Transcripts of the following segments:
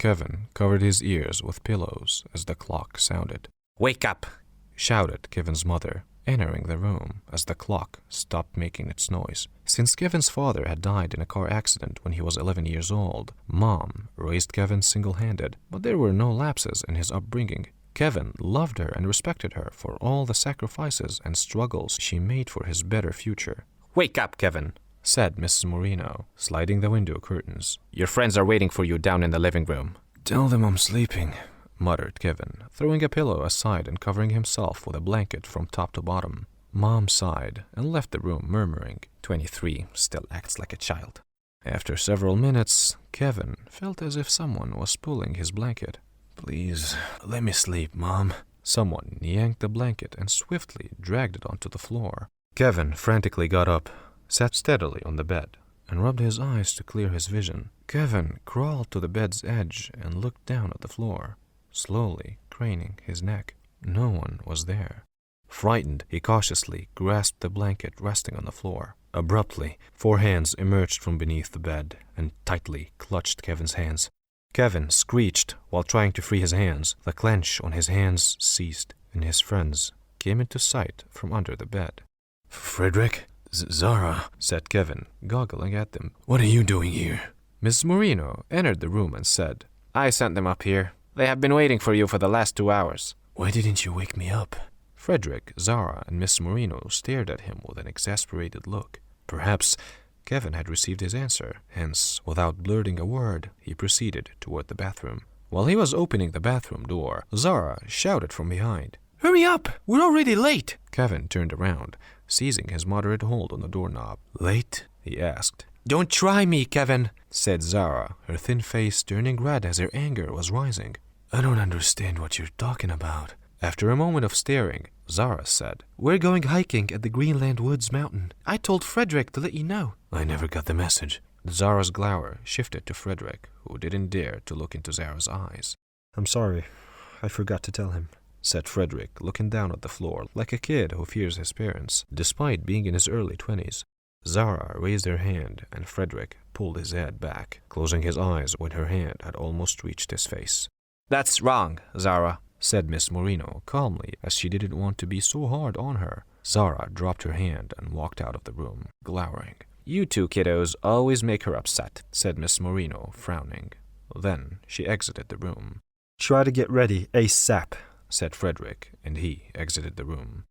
Kevin covered his ears with pillows as the clock sounded. "Wake up!" shouted Kevin's mother, entering the room as the clock stopped making its noise. Since Kevin's father had died in a car accident when he was 11 years old, Mom raised Kevin single-handed, but there were no lapses in his upbringing. Kevin loved her and respected her for all the sacrifices and struggles she made for his better future. "Wake up, Kevin," said Mrs. Moreno, sliding the window curtains. "Your friends are waiting for you down in the living room." "Tell them I'm sleeping," muttered Kevin, throwing a pillow aside and covering himself with a blanket from top to bottom. Mom sighed and left the room, murmuring, 23 still acts like a child." After several minutes, Kevin felt as if someone was pulling his blanket. "Please, let me sleep, Mom." Someone yanked the blanket and swiftly dragged it onto the floor. Kevin frantically got up, sat steadily on the bed, and rubbed his eyes to clear his vision. Kevin crawled to the bed's edge and looked down at the floor, slowly craning his neck. No one was there. Frightened, he cautiously grasped the blanket resting on the floor. Abruptly, 4 hands emerged from beneath the bed and tightly clutched Kevin's hands. Kevin screeched while trying to free his hands. The clench on his hands ceased, and his friends came into sight from under the bed. "Frederick? Zara," said Kevin, goggling at them. "What are you doing here?" Miss Moreno entered the room and said, "I sent them up here. They have been waiting for you for the last 2 hours. "Why didn't you wake me up?" Frederick, Zara, and Miss Moreno stared at him with an exasperated look. Perhaps Kevin had received his answer. Hence, without blurting a word, he proceeded toward the bathroom. While he was opening the bathroom door, Zara shouted from behind, "Hurry up! We're already late!" Kevin turned around, seizing his moderate hold on the doorknob. "Late?" he asked. "Don't try me, Kevin," said Zara, her thin face turning red as her anger was rising. "I don't understand what you're talking about." After a moment of staring, Zara said, "We're going hiking at the Greenland Woods Mountain. I told Frederick to let you know." "I never got the message." Zara's glower shifted to Frederick, who didn't dare to look into Zara's eyes. "I'm sorry. I forgot to tell him," said Frederick, looking down at the floor like a kid who fears his parents, despite being in his early 20s. Zara raised her hand, and Frederick pulled his head back, closing his eyes when her hand had almost reached his face. "That's wrong, Zara," said Miss Moreno calmly, as she didn't want to be so hard on her. Zara dropped her hand and walked out of the room, glowering. "You two kiddos always make her upset," said Miss Moreno, frowning. Then she exited the room. "Try to get ready ASAP," said Frederick, and he exited the room.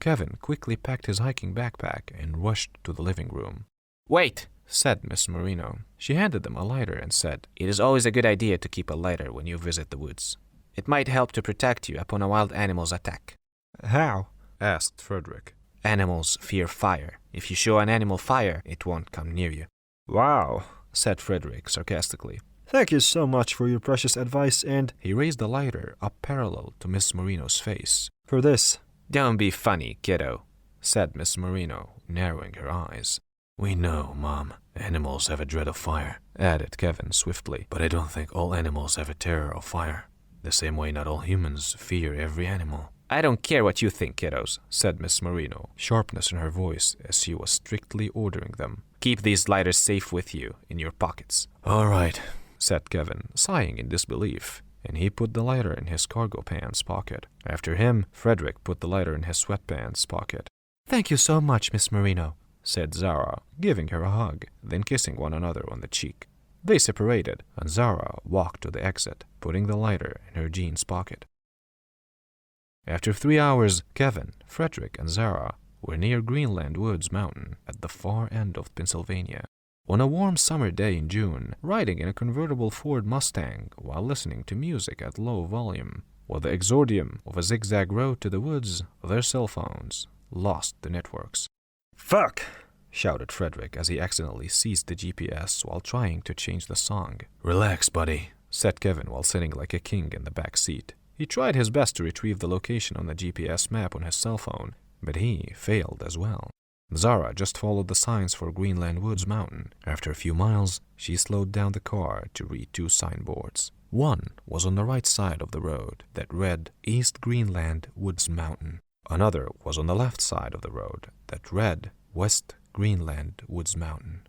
Kevin quickly packed his hiking backpack and rushed to the living room. "Wait," said Miss Moreno. She handed them a lighter and said, "It is always a good idea to keep a lighter when you visit the woods. It might help to protect you upon a wild animal's attack." "How?" asked Frederick. "Animals fear fire. If you show an animal fire, it won't come near you." "Wow," said Frederick sarcastically. "Thank you so much for your precious advice and—" He raised the lighter up parallel to Miss Moreno's face. "For this." "Don't be funny, kiddo," said Miss Moreno, narrowing her eyes. "We know, Mom, animals have a dread of fire," added Kevin swiftly. "But I don't think all animals have a terror of fire. The same way not all humans fear every animal." "I don't care what you think, kiddos," said Miss Moreno, sharpness in her voice as she was strictly ordering them. "Keep these lighters safe with you, in your pockets." "All right," said Kevin, sighing in disbelief, and he put the lighter in his cargo pants pocket. After him, Frederick put the lighter in his sweatpants pocket. "Thank you so much, Miss Moreno," said Zara, giving her a hug, then kissing one another on the cheek. They separated, and Zara walked to the exit, putting the lighter in her jeans pocket. After 3 hours, Kevin, Frederick, and Zara were near Greenland Woods Mountain at the far end of Pennsylvania. On a warm summer day in June, riding in a convertible Ford Mustang while listening to music at low volume, with the exordium of a zigzag road to the woods, their cell phones lost the networks. "Fuck!" shouted Frederick as he accidentally seized the GPS while trying to change the song. "Relax, buddy," said Kevin while sitting like a king in the back seat. He tried his best to retrieve the location on the GPS map on his cell phone, but he failed as well. Zara just followed the signs for Greenland Woods Mountain. After a few miles, she slowed down the car to read 2 signboards. One was on the right side of the road that read East Greenland Woods Mountain. Another was on the left side of the road that read West Greenland Woods Mountain.